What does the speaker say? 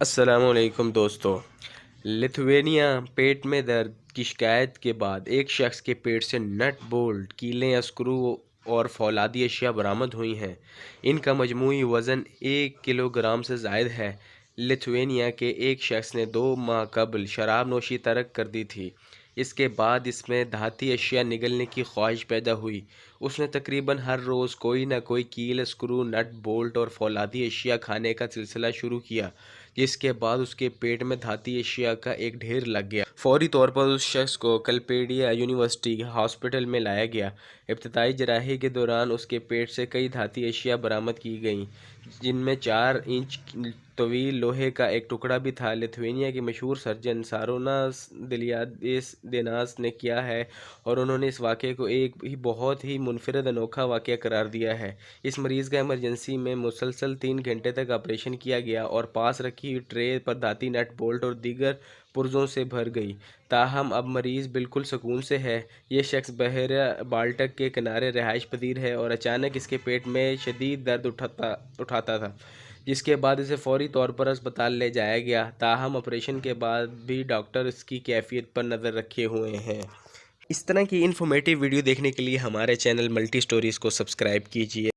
السلام علیکم دوستو۔ لتھوینیا پیٹ میں درد کی شکایت کے بعد ایک شخص کے پیٹ سے نٹ بولٹ، کیلیں، اسکرو اور فولادی اشیاء برآمد ہوئی ہیں۔ ان کا مجموعی وزن 1 کلو گرام سے زائد ہے۔ لتھوینیا کے ایک شخص نے 2 ماہ قبل شراب نوشی ترک کر دی تھی۔ اس کے بعد اس میں دھاتی اشیاء نگلنے کی خواہش پیدا ہوئی۔ اس نے تقریباً ہر روز کوئی نہ کوئی کیل، اسکرو، نٹ بولٹ اور فولادی اشیاء کھانے کا سلسلہ شروع کیا، جس کے بعد اس کے پیٹ میں دھاتی اشیاء کا ایک ڈھیر لگ گیا۔ فوری طور پر اس شخص کو کلپیڈیا یونیورسٹی ہاسپٹل میں لایا گیا۔ ابتدائی جراحی کے دوران اس کے پیٹ سے کئی دھاتی اشیاء برآمد کی گئیں، جن میں 4 انچ طویل لوہے کا ایک ٹکڑا بھی تھا۔ لتھوینیا کے مشہور سرجن ساروناس دلیادیناس نے کیا ہے اور انہوں نے اس واقعے کو ایک بہت ہی منفرد انوکھا واقعہ قرار دیا ہے۔ اس مریض کا ایمرجنسی میں مسلسل 3 گھنٹے تک آپریشن کیا گیا اور پاس رکھی ہوئی ٹرے پر دھاتی نٹ بولٹ اور دیگر پرزوں سے بھر گئی۔ تاہم اب مریض بالکل سکون سے ہے۔ یہ شخص بحیرہ بالٹک کے کنارے رہائش پذیر ہے اور اچانک اس کے پیٹ میں شدید درد اٹھاتا تھا، جس کے بعد اسے فوری طور پر اسپتال لے جایا گیا۔ تاہم آپریشن کے بعد بھی ڈاکٹر اس کی کیفیت پر نظر رکھے ہوئے ہیں۔ اس طرح کی انفارمیٹیو ویڈیو دیکھنے کے لیے ہمارے چینل ملٹی سٹوریز کو سبسکرائب کیجیے۔